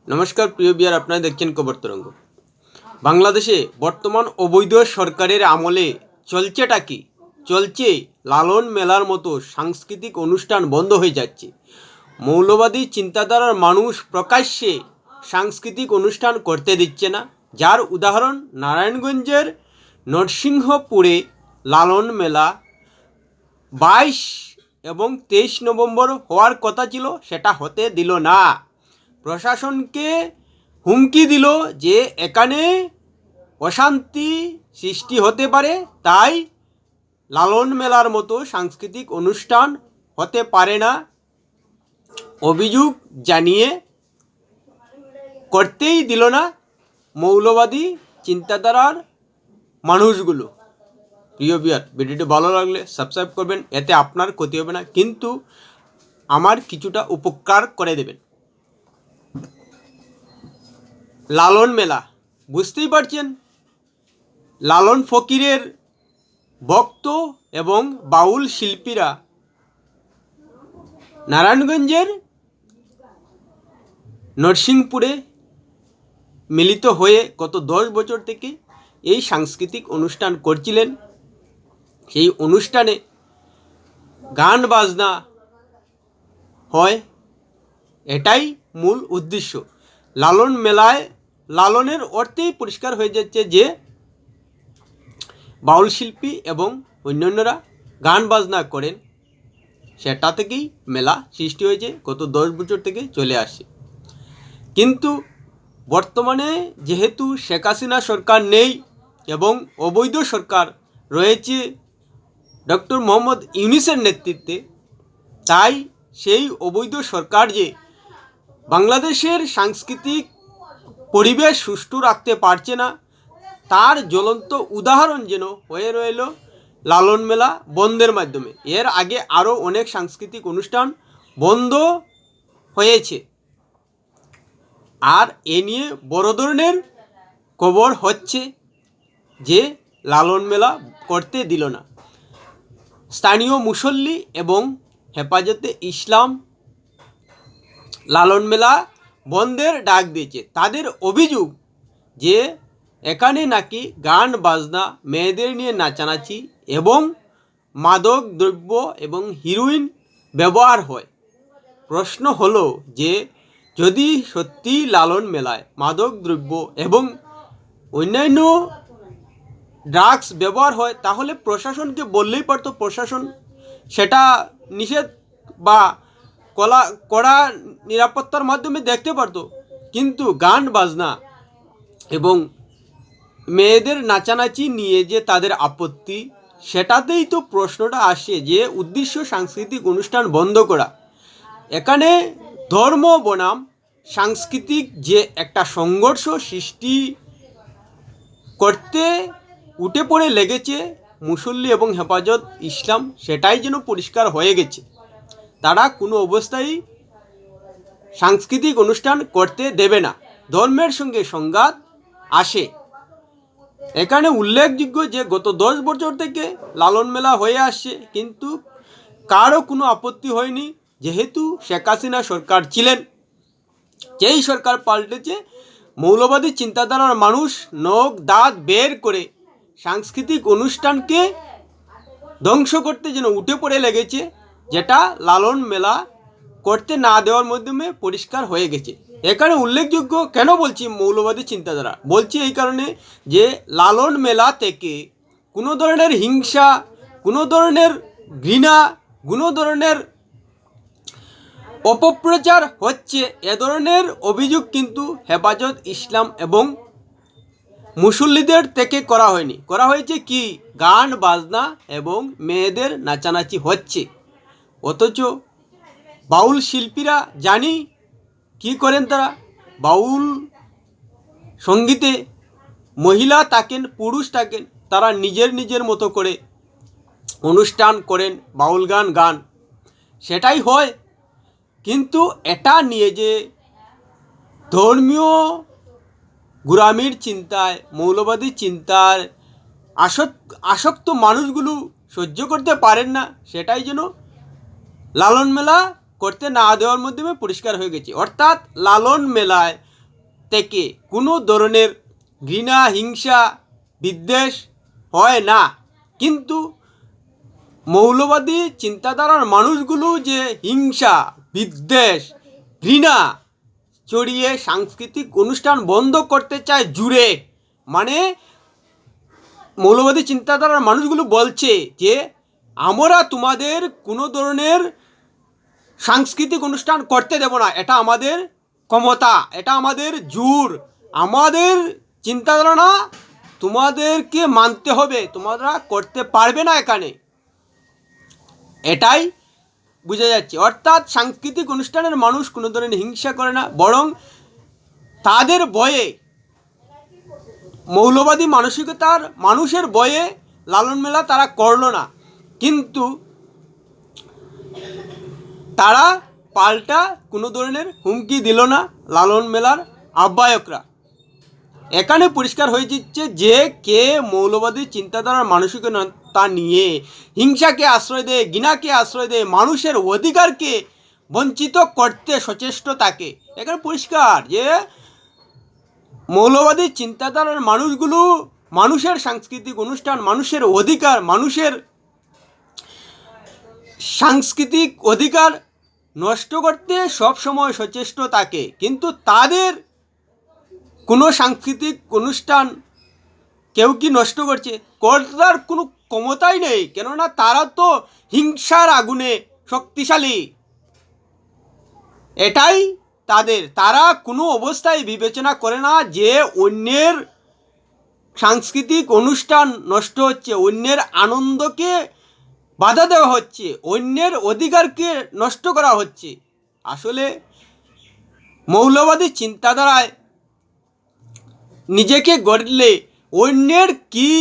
নমস্কার প্রিয় বিয়ার, আপনারা দেখছেন খবর তরঙ্গ। বাংলাদেশে বর্তমান অবৈধ সরকারের আমলে চলছেটা কি? চলছে লালন মেলার মতো সাংস্কৃতিক অনুষ্ঠান বন্ধ হয়ে যাচ্ছে। মৌলবাদী চিন্তাধারার মানুষ প্রকাশ্যে সাংস্কৃতিক অনুষ্ঠান করতে দিচ্ছে না। যার উদাহরণ নারায়ণগঞ্জের নরসিংহপুরে লালন মেলা 22 এবং 23 নভেম্বর হওয়ার কথা ছিল, সেটা হতে দিল না। প্রশাসনকে হুমকি দিল যে এখানে অশান্তি সৃষ্টি হতে পারে, তাই লালন মেলার মতো সাংস্কৃতিক অনুষ্ঠান হতে পারে না অভিযোগ জানিয়ে করতেই দিল না মৌলবাদী চিন্তাধারার মানুষগুলো। প্রিয় বিয়ার, ভিডিওটি ভালো লাগলে সাবস্ক্রাইব করবেন, এতে আপনার ক্ষতি হবে না, কিন্তু আমার কিছুটা উপকার করে দেবেন। লালন মেলা বুঝতেই পারছেন, লালন ফকিরের ভক্ত এবং বাউল শিল্পীরা নারায়ণগঞ্জের নরসিংপুরে মিলিত হয়ে গত 10 বছর থেকে এই সাংস্কৃতিক অনুষ্ঠান করছিলেন। সেই অনুষ্ঠানে গান বাজনা হয়, এটাই মূল উদ্দেশ্য। লালন মেলায় লালনের অর্থেই পরিষ্কার হয়ে যাচ্ছে যে বাউল শিল্পী এবং অন্যান্যরা গান বাজনা করেন, সেটা থেকেই মেলা সৃষ্টি হয়েছে, গত 10 বছর থেকে চলে আসে। কিন্তু বর্তমানে যেহেতু শেখ হাসিনা সরকার নেই এবং অবৈধ সরকার রয়েছে ডক্টর মোহাম্মদ ইউনূসের নেতৃত্বে, তাই সেই অবৈধ সরকার যে বাংলাদেশের সাংস্কৃতিক পরিবেশ সুষ্ঠু রাখতে পারছে না, তার জ্বলন্ত উদাহরণ যেন হয়ে রইল লালন মেলা বন্ধের মাধ্যমে। এর আগে আরও অনেক সাংস্কৃতিক অনুষ্ঠান বন্ধ হয়েছে, আর এ নিয়ে বড় ধরনের খবর হচ্ছে যে লালন মেলা করতে দিল না। স্থানীয় মুসল্লি এবং হেফাজতে ইসলাম লালন মেলা বন্ধের ডাক দিয়েছে। তাদের অভিযোগ যে এখানে নাকি গান বাজনা, মেয়েদের নিয়ে নাচানাচি এবং মাদক দ্রব্য এবং হিরোইন ব্যবহার হয়। প্রশ্ন হলো যে যদি সত্যি লালন মেলায় মাদক দ্রব্য এবং অন্যান্য ড্রাগস ব্যবহার হয়, তাহলে প্রশাসনকে বললেই পারতো, প্রশাসন সেটা নিষেধ বা কড়া নিরাপত্তার মাধ্যমে দেখতে পারতো। কিন্তু গান বাজনা এবং মেয়েদের নাচানাচি নিয়ে যে তাদের আপত্তি, সেটাতেই তো প্রশ্নটা আসে যে উদ্দেশ্য সাংস্কৃতিক অনুষ্ঠান বন্ধ করা। এখানে ধর্ম বনাম সাংস্কৃতিক যে একটা সংঘর্ষ সৃষ্টি করতে উঠে পড়ে লেগেছে মুসল্লি এবং হেফাজত ইসলাম, সেটাই যেন পরিষ্কার হয়ে গেছে। তারা কোনো অবস্থায় সাংস্কৃতিক অনুষ্ঠান করতে দেবে না, ধর্মের সঙ্গে সংঘাত আসে। এখানে উল্লেখযোগ্য যে গত 10 বছর থেকে লালন মেলা হয়ে আসছে, কিন্তু কারও কোনো আপত্তি হয়নি, যেহেতু শেখ হাসিনা সরকার ছিলেন। যেই সরকার পাল্টেছে, মৌলবাদী চিন্তাধারার মানুষ নখ দাঁত বের করে সাংস্কৃতিক অনুষ্ঠানকে ধ্বংস করতে যেন উঠে পড়ে লেগেছে, যেটা লালন মেলা করতে না দেওয়ার মাধ্যমে পরিষ্কার হয়ে গেছে। এখানে উল্লেখযোগ্য কেন বলছি মৌলবাদী চিন্তাধারা, বলছি এই কারণে যে লালন মেলা থেকে কোনো ধরনের হিংসা, কোনো ধরনের ঘৃণা, কোনো ধরনের অপপ্রচার হচ্ছে, এ ধরনের অভিযোগ কিন্তু হেফাজত ইসলাম এবং মুসল্লিদের থেকে করা হয়নি। করা হয়েছে কি, গান বাজনা এবং মেয়েদের নাচানাচি হচ্ছে। অথচ বাউল শিল্পীরা জানি কি করেন, তারা বাউল সঙ্গীতে মহিলা থাকেন, পুরুষ থাকেন, তারা নিজের মতো করে অনুষ্ঠান করেন, বাউল গান সেটাই হয়। কিন্তু এটা নিয়ে যে ধর্মীয় গোঁড়ামির চিন্তায়, মৌলবাদী চিন্তায় আসক্ত মানুষগুলো সহ্য করতে পারেন না, সেটাই যেন লালন মেলা করতে না দেওয়ার মাধ্যমে পরিষ্কার হয়ে গেছে। অর্থাৎ লালন মেলায় থেকে কোনো ধরনের ঘৃণা, হিংসা, বিদ্বেষ হয় না, কিন্তু মৌলবাদী চিন্তাধারার মানুষগুলো যে হিংসা, বিদ্বেষ, ঘৃণা ছড়িয়ে সাংস্কৃতিক অনুষ্ঠান বন্ধ করতে চায় জুড়ে। মানে মৌলবাদী চিন্তাধারার মানুষগুলো বলছে যে আমরা তোমাদের কোনো ধরনের সাংস্কৃতিক অনুষ্ঠান করতে দেব না, এটা আমাদের ক্ষমতা, এটা আমাদের জোর, আমাদের চিন্তাধারা তোমাদেরকে মানতে হবে, তোমরা করতে পারবে না এখানে। এটাই বোঝা যাচ্ছে। অর্থাৎ সাংস্কৃতিক অনুষ্ঠানের মানুষ কোনো ধরনের হিংসা করে না, বরং তাদের বয়ে, মৌলবাদী মানসিকতার মানুষের বয়ে লালন মেলা তারা করলো না, কিন্তু তারা পাল্টা কোনো ধরনের হুমকি দিল না লালন মেলার আহ্বায়করা। এখানে পরিষ্কার হয়ে যাচ্ছে যে কে মৌলবাদী চিন্তাধারার মানসিকতা নিয়ে হিংসাকে আশ্রয় দেয়, ঘৃণাকে আশ্রয় দেয়, মানুষের অধিকারকে বঞ্চিত করতে সচেষ্ট থাকে। এখানে পরিষ্কার যে মৌলবাদী চিন্তাধারার মানুষগুলো মানুষের সাংস্কৃতিক অনুষ্ঠান, মানুষের অধিকার, মানুষের সাংস্কৃতিক অধিকার নষ্ট করতে সবসময় সচেষ্ট থাকে, কিন্তু তাদের কোনো সাংস্কৃতিক অনুষ্ঠান কেউ কি নষ্ট করছে? করার কোনো ক্ষমতাই নেই, কেননা তারা তো হিংসার আগুনে শক্তিশালী। এটাই তারা কোনো অবস্থায় বিবেচনা করে না যে অন্যের সাংস্কৃতিক অনুষ্ঠান নষ্ট হচ্ছে, অন্যের আনন্দকে বাধা দেওয়া হচ্ছে, অন্যের অধিকারকে নষ্ট করা হচ্ছে। আসলে মৌলবাদী চিন্তাধারায় নিজেকে গড়লে অন্যের কি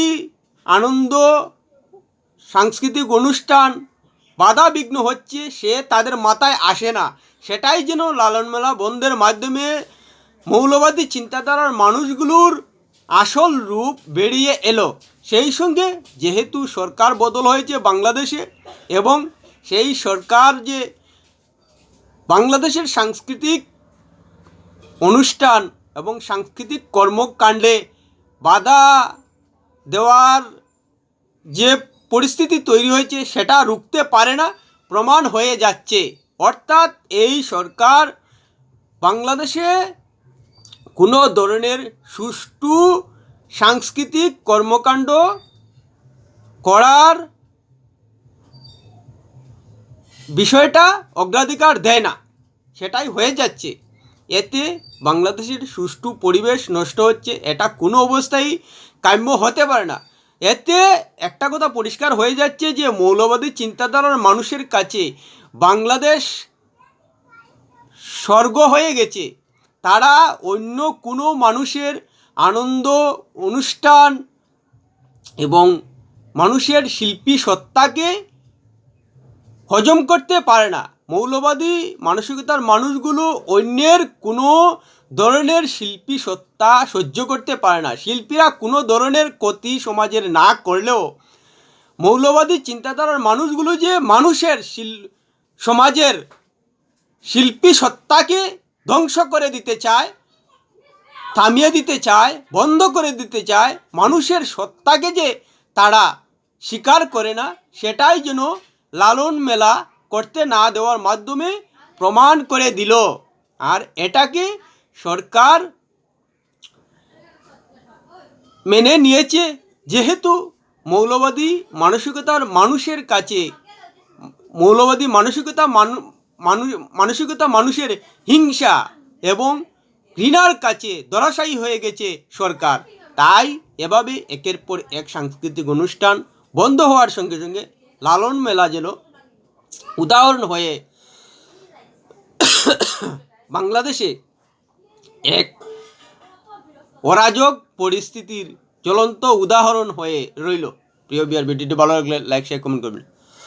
আনন্দ, সাংস্কৃতিক অনুষ্ঠান বাধা বিঘ্ন হচ্ছে সে তাদের মাথায় আসে না। সেটাই যেন লালন মেলা বন্ধের মাধ্যমে মৌলবাদী চিন্তাধারার মানুষগুলোর আসল রূপ বেরিয়ে এলো। সেই সঙ্গে যেহেতু সরকার বদল হয়েছে বাংলাদেশে, এবং সেই সরকার যে বাংলাদেশের সাংস্কৃতিক অনুষ্ঠান এবং সাংস্কৃতিক কর্মকাণ্ডে বাধা দেওয়ার যে পরিস্থিতি তৈরি হয়েছে সেটা রুখতে পারে না, প্রমাণ হয়ে যাচ্ছে। অর্থাৎ এই সরকার বাংলাদেশে কোনো ধরনের সুষ্ঠু সাংস্কৃতিক কর্মকাণ্ড করার বিষয়টা অগ্রাধিকার দেয় না, সেটাই হয়ে যাচ্ছে। এতে বাংলাদেশের সুষ্ঠু পরিবেশ নষ্ট হচ্ছে, এটা কোনো অবস্থায় কাম্য হতে পারে না। এতে একটা কথা পরিষ্কার হয়ে যাচ্ছে যে মৌলবাদী চিন্তাধারার মানুষের কাছে বাংলাদেশ স্বর্গ হয়ে গেছে। তারা অন্য কোনো মানুষের আনন্দ অনুষ্ঠান এবং মানুষের শিল্পী সত্তাকে হজম করতে পারে না। মৌলবাদী মানসিকতার মানুষগুলো অন্যের কোনো ধরনের শিল্পী সত্তা সহ্য করতে পারে না। শিল্পীরা কোনো ধরনের ক্ষতি সমাজের না করলেও মৌলবাদী চিন্তাধারার মানুষগুলো যে মানুষের সমাজের শিল্পী সত্তাকে ধ্বংস করে দিতে চায়, থামিয়ে দিতে চায়, বন্ধ করে দিতে চায়, মানুষের সত্তাকে যে তারা স্বীকার করে না, সেটাই যেন লালন মেলা করতে না দেওয়ার মাধ্যমে প্রমাণ করে দিল। আর এটাকে সরকার মেনে নিয়েছে, যেহেতু মৌলবাদী মানসিকতার মানুষের কাছে মৌলবাদী মানসিকতা মানুষের হিংসা এবং ঘৃণার কাছে ধরাশায়ী হয়ে গেছে সরকার। তাই এভাবে একের পর এক সাংস্কৃতিক অনুষ্ঠান বন্ধ হওয়ার সঙ্গে সঙ্গে লালন মেলা যেন উদাহরণ হয়ে বাংলাদেশে এক অরাজক পরিস্থিতির জ্বলন্ত উদাহরণ হয়ে রইল। প্রিয় বিআর ভিডিওটি ভালো লাগলে লাইক শেয়ার কমেন্ট করবেন।